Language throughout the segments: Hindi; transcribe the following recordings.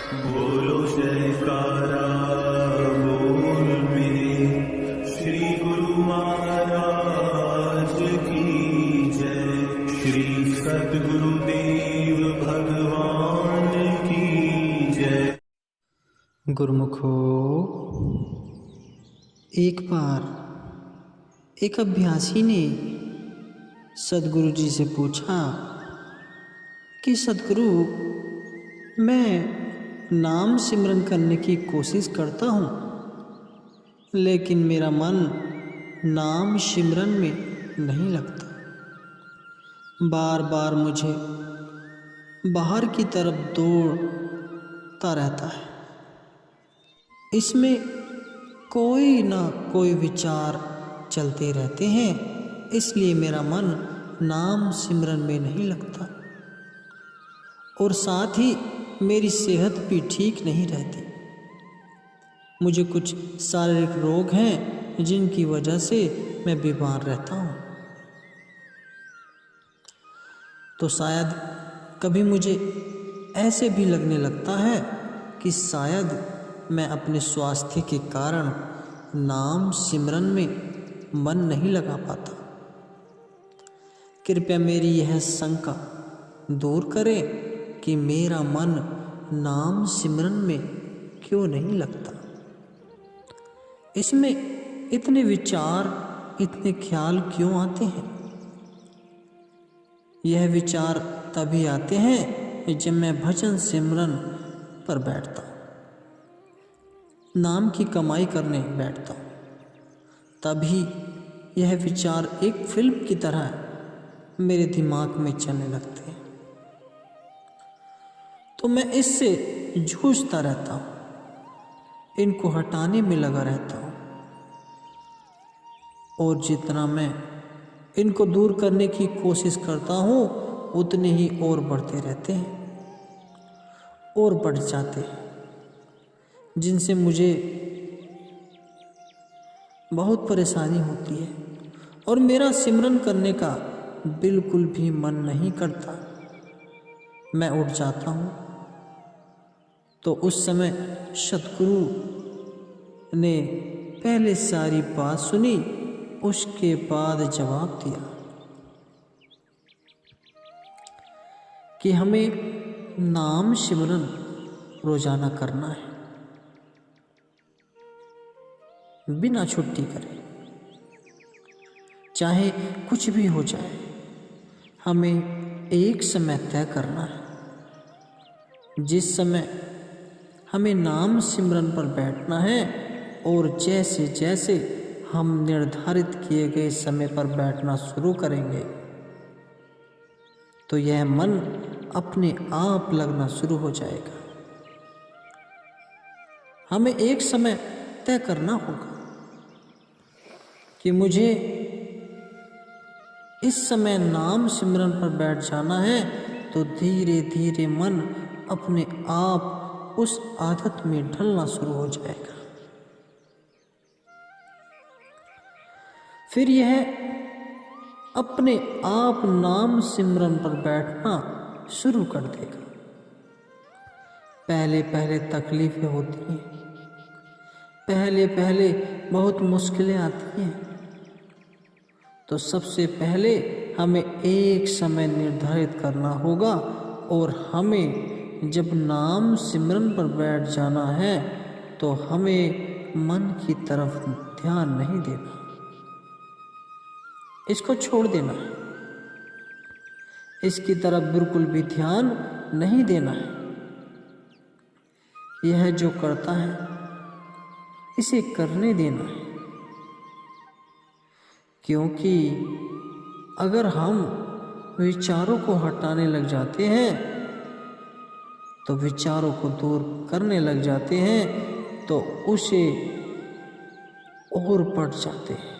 बोलो जयकारा बोल मेरे श्री गुरु महाराज की जय। श्री सद्गुरुदेव भगवान की जय। गुरुमुखो, एक बार एक अभ्यासी ने सद्गुरु जी से पूछा कि सद्गुरु, मैं नाम सिमरन करने की कोशिश करता हूँ, लेकिन मेरा मन नाम सिमरन में नहीं लगता। बार बार मुझे बाहर की तरफ दौड़ता रहता है। इसमें कोई ना कोई विचार चलते रहते हैं, इसलिए मेरा मन नाम सिमरन में नहीं लगता और साथ ही मेरी सेहत भी ठीक नहीं रहती। मुझे कुछ शारीरिक रोग हैं जिनकी वजह से मैं बीमार रहता हूँ। तो शायद कभी मुझे ऐसे भी लगने लगता है कि शायद मैं अपने स्वास्थ्य के कारण नाम सिमरन में मन नहीं लगा पाता। कृपया मेरी यह शंका दूर करें कि मेरा मन नाम सिमरन में क्यों नहीं लगता। इसमें इतने विचार, इतने ख्याल क्यों आते हैं? यह विचार तभी आते हैं जब मैं भजन सिमरन पर बैठता हूँ, नाम की कमाई करने बैठता हूँ। तभी यह विचार एक फिल्म की तरह मेरे दिमाग में चलने लगते हैं। तो मैं इससे जूझता रहता हूँ, इनको हटाने में लगा रहता हूँ और जितना मैं इनको दूर करने की कोशिश करता हूँ उतने ही और बढ़ते रहते हैं और बढ़ जाते हैं, जिनसे मुझे बहुत परेशानी होती है और मेरा सिमरन करने का बिल्कुल भी मन नहीं करता। मैं उठ जाता हूँ तो उस समय सतगुरु ने पहले सारी बात सुनी, उसके बाद जवाब दिया कि हमें नाम सिमरन रोजाना करना है, बिना छुट्टी करे, चाहे कुछ भी हो जाए। हमें एक समय तय करना है, जिस समय हमें नाम सिमरन पर बैठना है, और जैसे जैसे हम निर्धारित किए गए समय पर बैठना शुरू करेंगे तो यह मन अपने आप लगना शुरू हो जाएगा। हमें एक समय तय करना होगा कि मुझे इस समय नाम सिमरन पर बैठ जाना है, तो धीरे धीरे मन अपने आप उस आदत में ढलना शुरू हो जाएगा। फिर यह अपने आप नाम सिमरन पर बैठना शुरू कर देगा। पहले पहले तकलीफें होती हैं, पहले पहले बहुत मुश्किलें आती हैं। तो सबसे पहले हमें एक समय निर्धारित करना होगा और हमें जब नाम सिमरन पर बैठ जाना है तो हमें मन की तरफ ध्यान नहीं देना, इसको छोड़ देना है, इसकी तरफ बिल्कुल भी ध्यान नहीं देना है। यह जो करता है इसे करने देना है, क्योंकि अगर हम विचारों को हटाने लग जाते हैं तो विचारों को दूर करने लग जाते हैं तो उसे और बढ़ जाते हैं।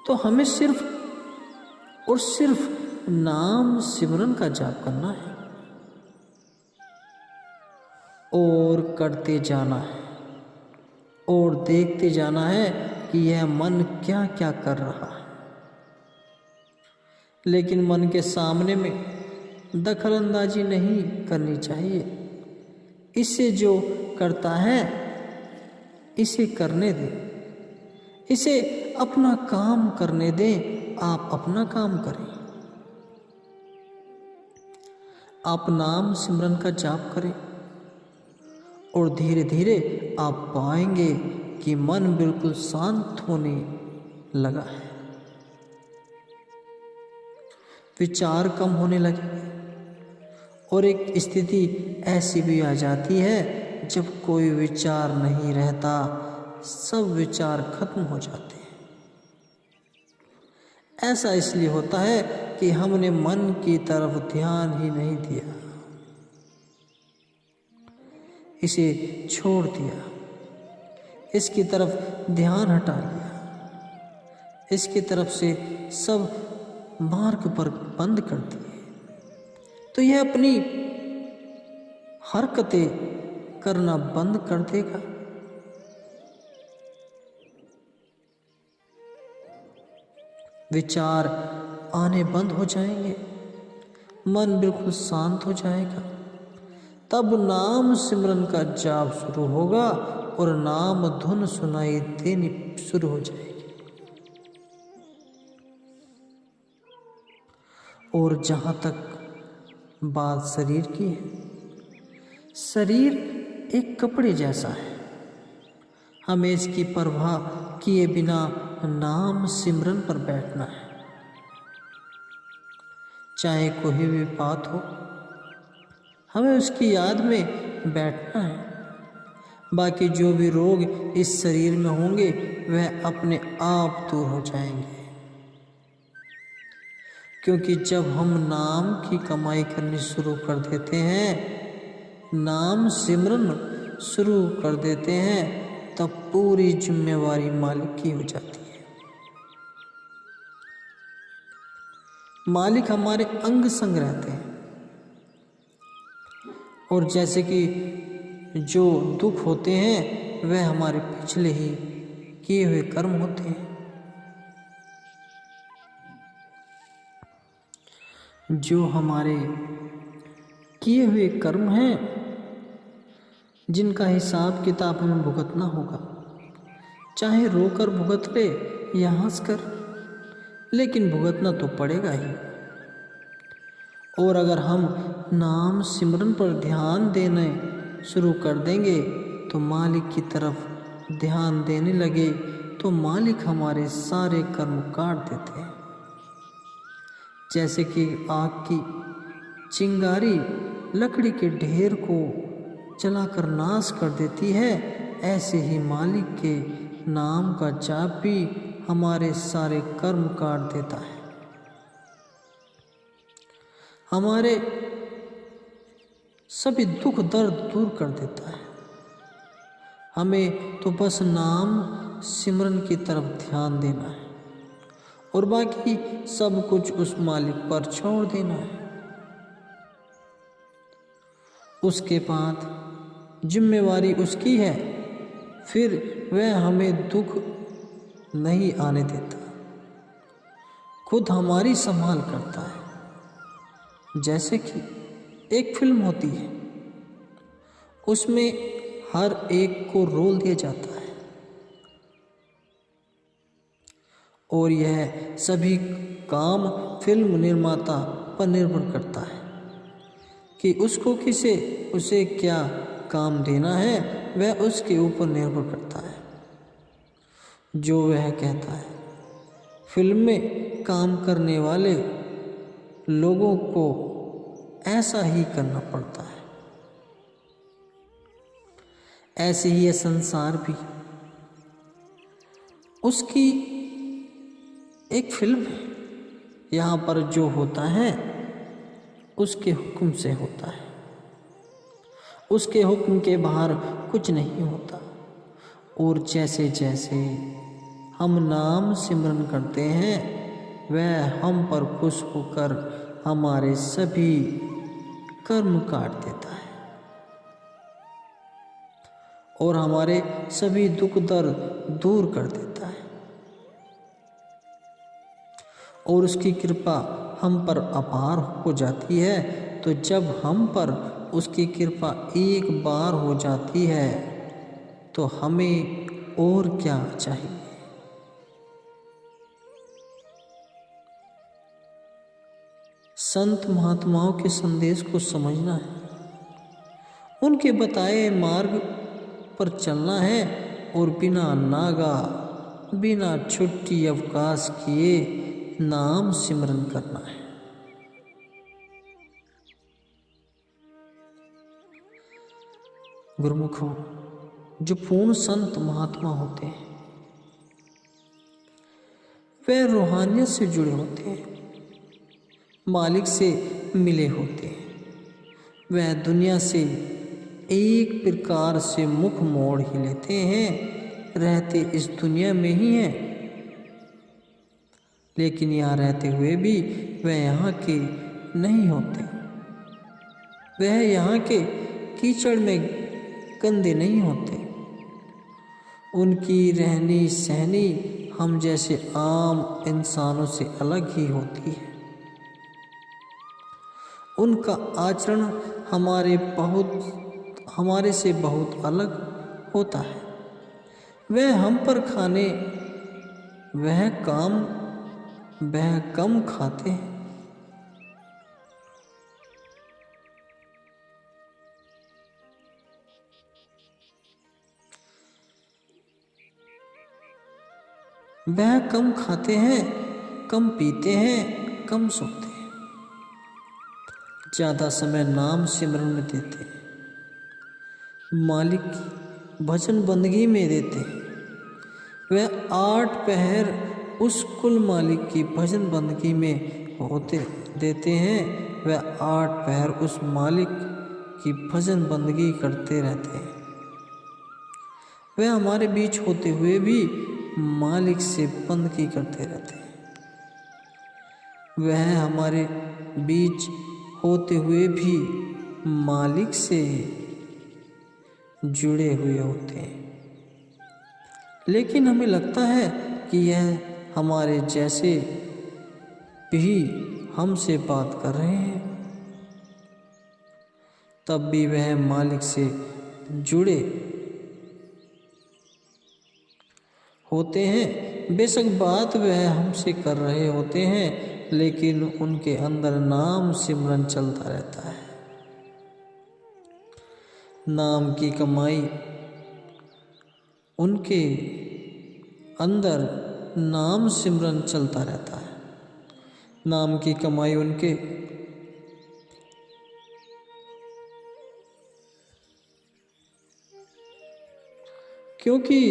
तो हमें सिर्फ और सिर्फ नाम सिमरन का जाप करना है और करते जाना है और देखते जाना है कि यह मन क्या क्या कर रहा है। लेकिन मन के सामने में दखलंदाजी नहीं करनी चाहिए। इसे जो करता है इसे करने दें, इसे अपना काम करने दें, आप अपना काम करें। आप नाम सिमरन का जाप करें और धीरे धीरे आप पाएंगे कि मन बिल्कुल शांत होने लगा है, विचार कम होने लगे और एक स्थिति ऐसी भी आ जाती है जब कोई विचार नहीं रहता, सब विचार खत्म हो जाते हैं। ऐसा इसलिए होता है कि हमने मन की तरफ ध्यान ही नहीं दिया, इसे छोड़ दिया, इसकी तरफ ध्यान हटा लिया, इसकी तरफ से सब मार्ग पर बंद कर दिए, तो यह अपनी हरकतें करना बंद कर देगा। विचार आने बंद हो जाएंगे, मन बिल्कुल शांत हो जाएगा। तब नाम सिमरन का जाप शुरू होगा और नाम धुन सुनाई देनी शुरू हो जाएगी। और जहाँ तक बात शरीर की है, शरीर एक कपड़े जैसा है, हमें इसकी परवाह किए बिना नाम सिमरन पर बैठना है। चाहे कोई भी बात हो, हमें उसकी याद में बैठना है। बाकी जो भी रोग इस शरीर में होंगे वह अपने आप दूर हो जाएंगे, क्योंकि जब हम नाम की कमाई करनी शुरू कर देते हैं, नाम सिमरन शुरू कर देते हैं, तब पूरी जिम्मेवारी मालिक की हो जाती है। मालिक हमारे अंग संग रहते हैं और जैसे कि जो दुख होते हैं वह हमारे पिछले ही किए हुए कर्म होते हैं। जो हमारे किए हुए कर्म हैं, जिनका हिसाब किताब हमें भुगतना होगा, चाहे रोकर भुगत ले या हंस कर, लेकिन भुगतना तो पड़ेगा ही। और अगर हम नाम सिमरन पर ध्यान देने शुरू कर देंगे तो मालिक की तरफ ध्यान देने लगे तो मालिक हमारे सारे कर्म काट देते हैं। जैसे कि आग की चिंगारी लकड़ी के ढेर को जलाकर नाश कर देती है, ऐसे ही मालिक के नाम का जाप भी हमारे सारे कर्म काट देता है, हमारे सभी दुख दर्द दूर कर देता है। हमें तो बस नाम सिमरन की तरफ ध्यान देना है और बाकी सब कुछ उस मालिक पर छोड़ देना है। उसके बाद जिम्मेवारी उसकी है, फिर वह हमें दुख नहीं आने देता, खुद हमारी संभाल करता है। जैसे कि एक फिल्म होती है, उसमें हर एक को रोल दिया जाता है और यह सभी काम फिल्म निर्माता पर निर्भर करता है कि उसको उसे क्या काम देना है, वह उसके ऊपर निर्भर करता है। जो वह कहता है, फिल्म में काम करने वाले लोगों को ऐसा ही करना पड़ता है। ऐसे ही यह संसार भी उसकी एक फिल्म है। यहाँ पर जो होता है उसके हुक्म से होता है, उसके हुक्म के बाहर कुछ नहीं होता। और जैसे जैसे हम नाम सिमरन करते हैं, वह हम पर खुश होकर हमारे सभी कर्म काट देता है और हमारे सभी दुख दर्द दूर कर देता है और उसकी कृपा हम पर अपार हो जाती है, तो जब हम पर उसकी कृपा एक बार हो जाती है तो हमें और क्या चाहिए। संत महात्माओं के संदेश को समझना है, उनके बताए मार्ग पर चलना है और बिना नागा, बिना छुट्टी अवकाश किए नाम सिमरन करना है। गुरुमुखों, जो पूर्ण संत महात्मा होते हैं वे रूहानियत से जुड़े होते हैं, मालिक से मिले होते हैं। वह दुनिया से एक प्रकार से मुख मोड़ ही लेते हैं, रहते इस दुनिया में ही हैं, लेकिन यहाँ रहते हुए भी वह यहाँ के नहीं होते। वह यहाँ के कीचड़ में गंदे नहीं होते। उनकी रहनी सहनी हम जैसे आम इंसानों से अलग ही होती है। उनका आचरण हमारे से बहुत अलग होता है। वह हम पर खाने वह कम खाते हैं। वह कम खाते हैं, कम पीते हैं, कम सोते हैं, ज़्यादा समय नाम सिमरन में देते हैं, मालिक की भजन बंदगी में देते हैं। वह 8 पहर उस कुल मालिक की भजन बंदगी में देते हैं। वह 8 पहर उस मालिक की भजन बंदगी करते रहते हैं। वह हमारे बीच होते हुए भी मालिक से बंदगी करते रहते हैं। वह हमारे बीच होते हुए भी मालिक से जुड़े हुए होते हैं, लेकिन हमें लगता है कि यह हमारे जैसे भी हमसे बात कर रहे हैं, तब भी वह मालिक से जुड़े होते हैं। बेशक बात वह हमसे कर रहे होते हैं, लेकिन उनके अंदर नाम सिमरन चलता रहता है। नाम की कमाई उनके अंदर नाम सिमरन चलता रहता है। नाम की कमाई उनके क्योंकि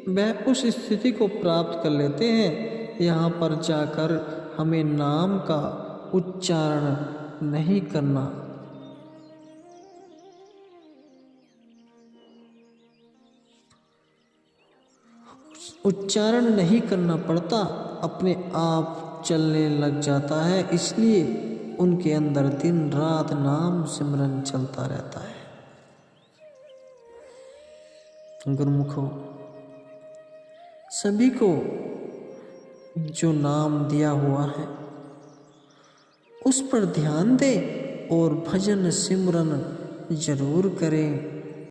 वह उस स्थिति को प्राप्त कर लेते हैं, यहाँ पर जाकर हमें नाम का उच्चारण नहीं करना, पड़ता, अपने आप चलने लग जाता है। इसलिए उनके अंदर दिन रात नाम सिमरन चलता रहता है। गुरुमुखों, सभी को जो नाम दिया हुआ है उस पर ध्यान दें और भजन सिमरन जरूर करें।